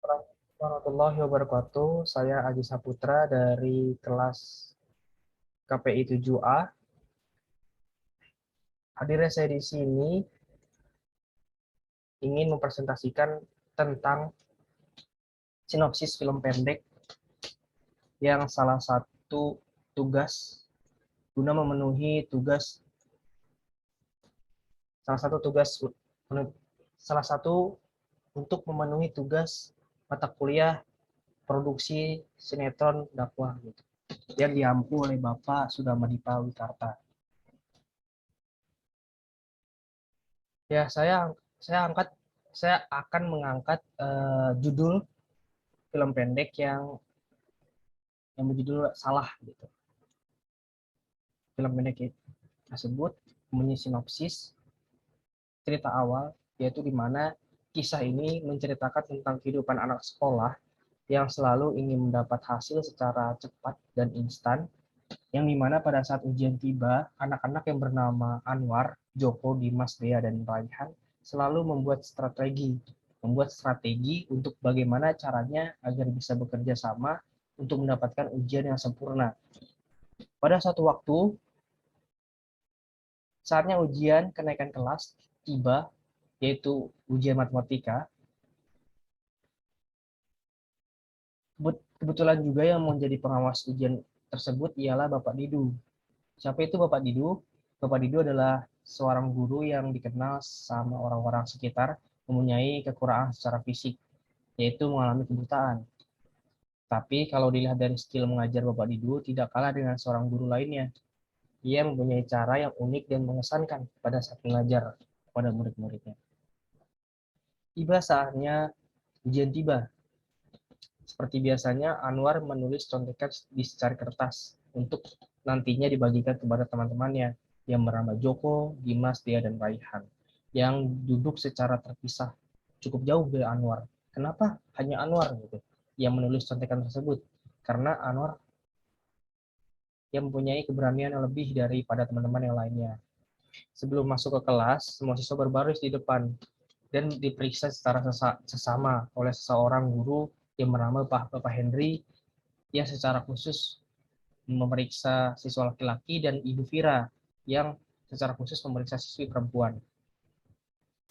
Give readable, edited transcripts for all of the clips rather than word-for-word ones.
Warahmatullahi wabarakatuh. Saya Aji Saputra dari kelas KPI 7A. Hadirnya saya di sini ingin mempresentasikan tentang sinopsis film pendek yang guna memenuhi tugas salah satu tugas salah satu untuk memenuhi tugas mata kuliah produksi sinetron dakwah gitu, yang diampu oleh Bapak Sudamadipa Wikarta. Ya, saya angkat saya akan mengangkat judul film pendek yang berjudul Salah gitu. Film pendek tersebut mempunyai sinopsis cerita awal, yaitu di mana kisah ini menceritakan tentang kehidupan anak sekolah yang selalu ingin mendapat hasil secara cepat dan instan, yang dimana pada saat ujian tiba, anak-anak yang bernama Anwar, Joko, Dimas, Dea, dan Raihan selalu membuat strategi untuk bagaimana caranya agar bisa bekerja sama untuk mendapatkan ujian yang sempurna. Pada suatu waktu, saatnya ujian kenaikan kelas tiba, yaitu ujian matematika. Kebetulan juga yang menjadi pengawas ujian tersebut ialah Bapak Didu. Siapa itu Bapak Didu? Bapak Didu adalah seorang guru yang dikenal sama orang-orang sekitar mempunyai kekurangan secara fisik, yaitu mengalami kebutaan. Tapi kalau dilihat dari skill mengajar Bapak Didu, tidak kalah dengan seorang guru lainnya. Ia mempunyai cara yang unik dan mengesankan pada saat mengajar kepada murid-muridnya. Tiba saatnya ujian tiba. Seperti biasanya, Anwar menulis contekan di secari kertas untuk nantinya dibagikan kepada teman-temannya yang bernama Joko, Dimas, Dia, dan Raihan, yang duduk secara terpisah cukup jauh dari Anwar. Kenapa hanya Anwar gitu yang menulis contekan tersebut? Karena Anwar yang mempunyai keberanian yang lebih daripada teman-teman yang lainnya. Sebelum masuk ke kelas, semua siswa berbaris di depan dan diperiksa secara sesama oleh seseorang guru yang bernama Bapak Henry, yang secara khusus memeriksa siswa laki-laki, dan Ibu Vira yang secara khusus memeriksa siswi perempuan.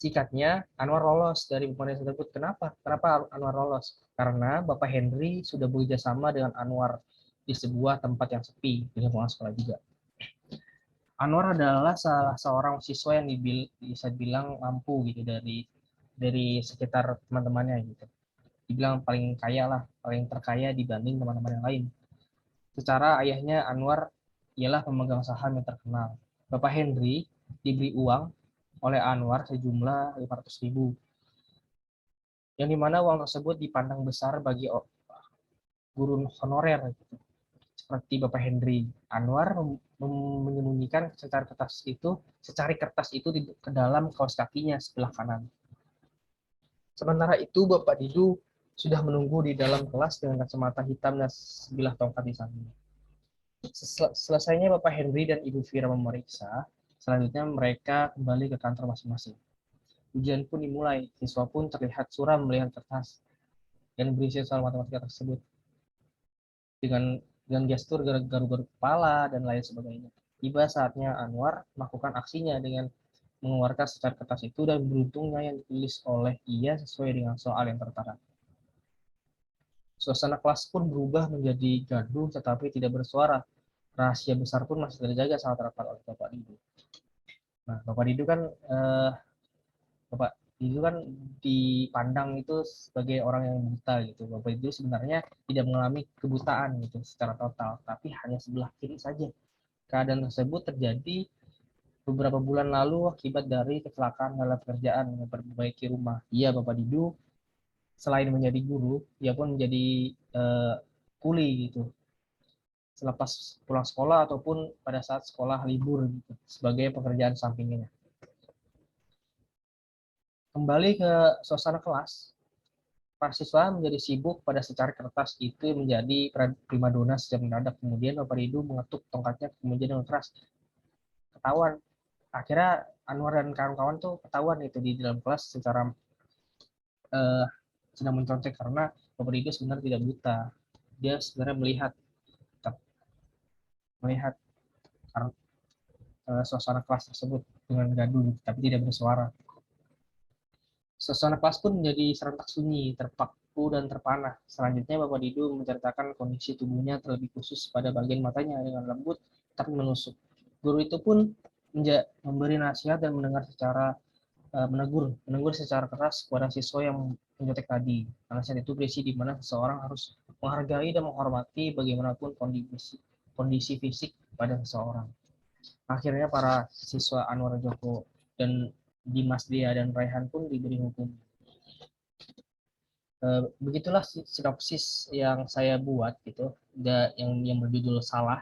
Singkatnya, Anwar lolos dari pemeriksaan tersebut. Kenapa? Kenapa Anwar lolos? Karena Bapak Henry sudah bekerja sama dengan Anwar di sebuah tempat yang sepi di lingkungan sekolah juga. Anwar adalah salah seorang siswa yang bisa bilang mampu gitu dari sekitar teman-temannya gitu. Dibilang paling kaya lah, paling terkaya dibanding teman-teman yang lain. Secara ayahnya Anwar ialah pemegang saham yang terkenal. Bapak Henry diberi uang oleh Anwar sejumlah 500.000, yang dimana uang tersebut dipandang besar bagi guru honorer gitu. Seperti Bapak Henry. Anwar menyembunyikan secari kertas itu ke dalam kaos kakinya sebelah kanan. Sementara itu Bapak Didu sudah menunggu di dalam kelas dengan kacamata hitam dan sebilah tongkat di sampingnya. Selesainya Bapak Henry dan Ibu Vira memeriksa, selanjutnya mereka kembali ke kantor masing-masing. Ujian pun dimulai, siswa pun terlihat suram melihat kertas yang berisi soal matematika tersebut. Dengan gestur garuk-garuk kepala dan lain sebagainya. Tiba saatnya Anwar melakukan aksinya dengan mengeluarkan secari kertas itu, dan beruntungnya yang ditulis oleh ia sesuai dengan soal yang tertara. Suasana kelas pun berubah menjadi gaduh tetapi tidak bersuara. Rahasia besar pun masih terjaga sangat rapat oleh Bapak Didu. Nah, Bapak Didu kan Bapak Didu kan dipandang itu sebagai orang yang buta gitu. Bapak Didu sebenarnya tidak mengalami kebutaan gitu secara total, tapi hanya sebelah kiri saja. Keadaan tersebut terjadi beberapa bulan lalu akibat dari kecelakaan dalam pekerjaan memperbaiki rumah. Iya, Bapak Didu selain menjadi guru, ia pun menjadi kuli gitu selepas pulang sekolah ataupun pada saat sekolah libur gitu, sebagai pekerjaan sampingnya. Kembali ke suasana kelas, para siswa menjadi sibuk pada secari kertas itu menjadi primadona sejak mendadak. Kemudian Bapak Didu mengetuk tongkatnya kemudian dengan keras. Ketahuan. Akhirnya Anwar dan kawan-kawan tuh ketahuan itu di dalam kelas secara sedang mencontek, karena Bapak Didu sebenarnya tidak buta. Dia sebenarnya melihat suasana kelas tersebut dengan gaduh, tapi tidak bersuara. Suasana kelas pun menjadi serentak sunyi, terpaku dan terpana. Selanjutnya Bapak Didu menceritakan kondisi tubuhnya, terlebih khusus pada bagian matanya dengan lembut tapi menusuk. Guru itu pun memberi nasihat dan menegur secara keras kepada siswa yang mencontek tadi. Nasihat itu berisi di mana seseorang harus menghargai dan menghormati bagaimanapun kondisi fisik pada seseorang. Akhirnya para siswa Anwar Joko dan Dimas Dia dan Raihan pun diberi hukum. Begitulah sinopsis yang saya buat gitu, yang berjudul Salah,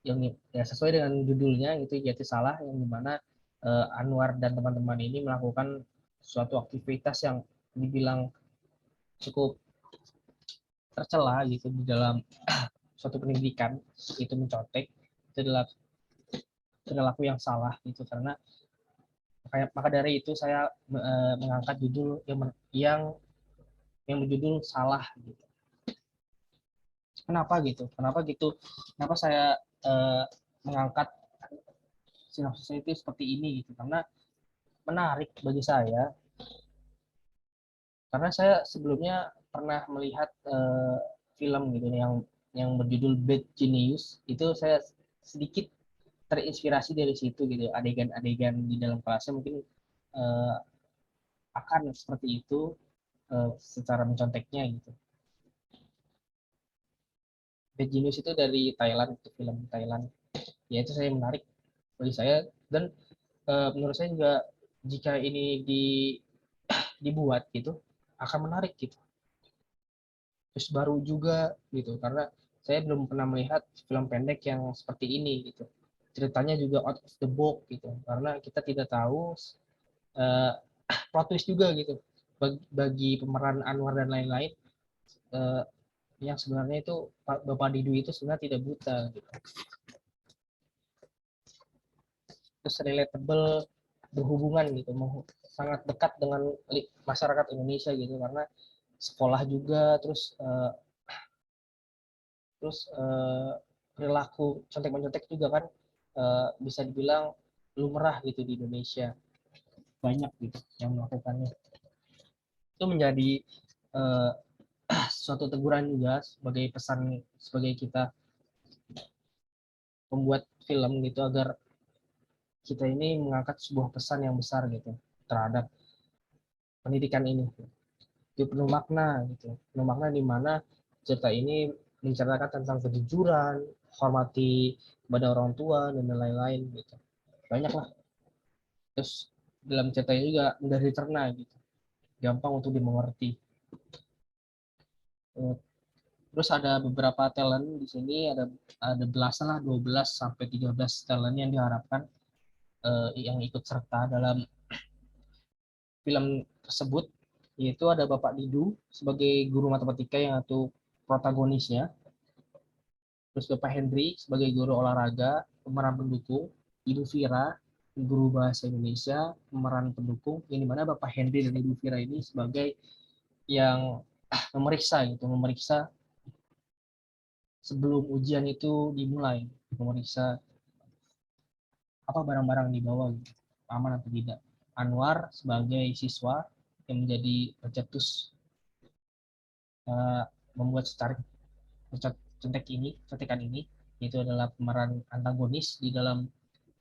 yang ya sesuai dengan judulnya gitu, yaitu Salah, yang dimana Anwar dan teman-teman ini melakukan suatu aktivitas yang dibilang cukup tercela gitu di dalam suatu pendidikan, itu mencontek. Itu adalah perilaku yang salah gitu, karena maka dari itu saya mengangkat judul yang berjudul Salah gitu. Kenapa gitu? Kenapa saya mengangkat sinopsis itu seperti ini gitu? Karena menarik bagi saya. Karena saya sebelumnya pernah melihat film gitu yang berjudul Bad Genius. Itu saya sedikit terinspirasi dari situ gitu. Adegan-adegan di dalam kelasnya mungkin uh, akan seperti itu secara menconteknya gitu. Bad Genius itu dari Thailand, itu film Thailand. Ya itu saya menarik bagi saya, dan menurut saya juga jika ini dibuat gitu akan menarik gitu. Terus baru juga gitu, karena saya belum pernah melihat film pendek yang seperti ini gitu. Ceritanya juga out of the box gitu, karena kita tidak tahu uh, plot twist juga gitu bagi pemeran Anwar dan lain-lain, uh, yang sebenarnya itu Bapak Didu itu sebenarnya tidak buta gitu. Terus relatable, berhubungan gitu, sangat dekat dengan masyarakat Indonesia gitu, karena sekolah juga, perilaku contek mencontek juga kan bisa dibilang lumrah gitu di Indonesia, banyak gitu yang melakukannya. Itu menjadi uh, suatu teguran juga sebagai pesan, sebagai kita membuat film gitu, agar kita ini mengangkat sebuah pesan yang besar gitu terhadap pendidikan ini. Itu penuh makna gitu, penuh makna di mana cerita ini menceritakan tentang kejujuran, hormati kepada orang tua dan lain-lain gitu. Banyak lah. Terus dalam ceritanya juga mudah dicerna gitu, gampang untuk dimengerti. Terus ada beberapa talent di sini, ada belasan lah, 12 sampai 13 talent yang diharapkan yang ikut serta dalam film tersebut, yaitu ada Bapak Didu sebagai guru matematika yang itu protagonisnya, terus Bapak Henry sebagai guru olahraga pemeran pendukung, Ibu Vira guru bahasa Indonesia pemeran pendukung, yang dimana Bapak Henry dan Ibu Vira ini sebagai yang memeriksa sebelum ujian itu dimulai, memeriksa apa barang-barang dibawa gitu, aman atau tidak. Anwar sebagai siswa yang menjadi pencetus membuat contekan ini, yaitu adalah pemeran antagonis di dalam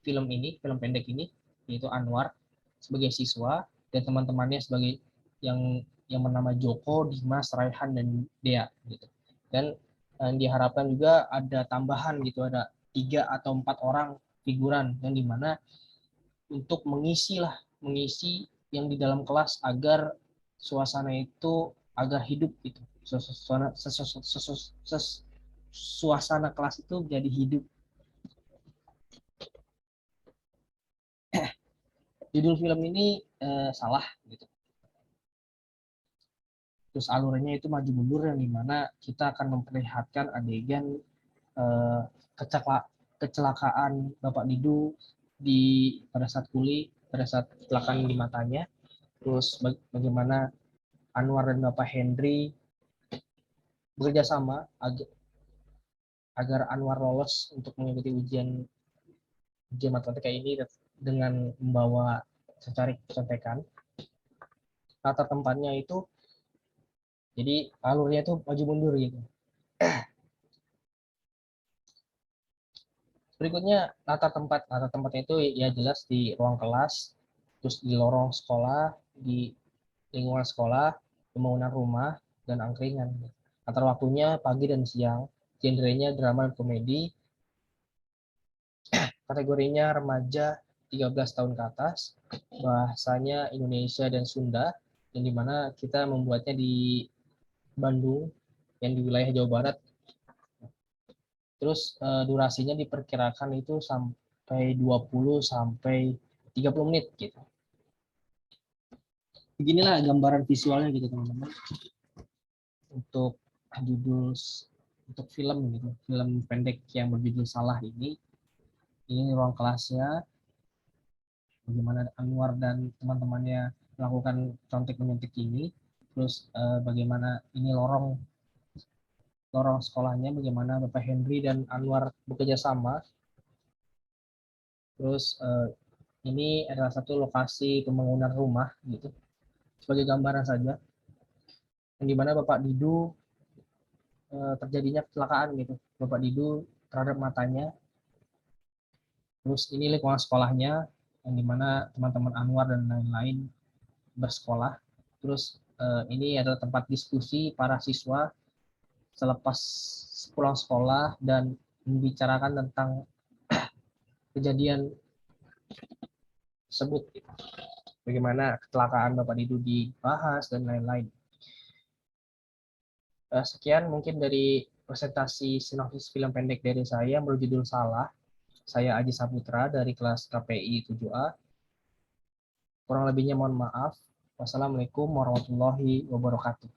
film pendek ini, yaitu Anwar sebagai siswa dan teman-temannya sebagai yang bernama Joko, Dimas, Raihan, dan Dea gitu. Dan diharapkan juga ada tambahan gitu, ada 3 atau 4 orang figuran yang dimana untuk mengisi yang di dalam kelas agar suasana itu agar hidup gitu. Suasana kelas itu jadi hidup. Judul film ini salah gitu. Terus alurnya itu maju mundur, yang dimana kita akan memperlihatkan adegan eh, kecelakaan Bapak Didu pada saat kecelakaan di matanya. Terus bagaimana Anwar dan Bapak Henry bekerja sama agar Anwar lolos untuk mengikuti ujian matematika ini dengan membawa secari contekan. Latar tempatnya itu, jadi alurnya itu maju mundur gitu. Berikutnya latar tempatnya itu ya jelas di ruang kelas, terus di lorong sekolah, di lingkungan sekolah, pembangunan rumah, dan angkringan. Latar waktunya pagi dan siang, genrenya drama dan komedi, kategorinya remaja 13 tahun ke atas, bahasanya Indonesia dan Sunda, yang dimana kita membuatnya di Bandung, yang di wilayah Jawa Barat. Terus durasinya diperkirakan itu sampai 20 sampai 30 menit gitu. Beginilah gambaran visualnya gitu teman-teman. Untuk judul untuk film gitu, film pendek yang berjudul Salah ini ruang kelasnya, bagaimana Anwar dan teman-temannya melakukan contek menyontek ini, terus bagaimana ini lorong sekolahnya, bagaimana Bapak Henry dan Anwar bekerja sama, terus ini adalah satu lokasi pembangunan rumah gitu, sebagai gambaran saja, yang dimana Bapak Didu terjadinya kecelakaan gitu, Bapak Didu terhadap matanya. Terus ini lingkungan sekolahnya, yang dimana teman-teman Anwar dan lain-lain bersekolah. Terus ini adalah tempat diskusi para siswa selepas pulang sekolah dan membicarakan tentang kejadian tersebut. Bagaimana kecelakaan Bapak Didu dibahas dan lain-lain. Sekian mungkin dari presentasi sinopsis film pendek dari saya berjudul Salah. Saya Aji Saputra dari kelas KPI 7A. Kurang lebihnya mohon maaf. Wassalamualaikum warahmatullahi wabarakatuh.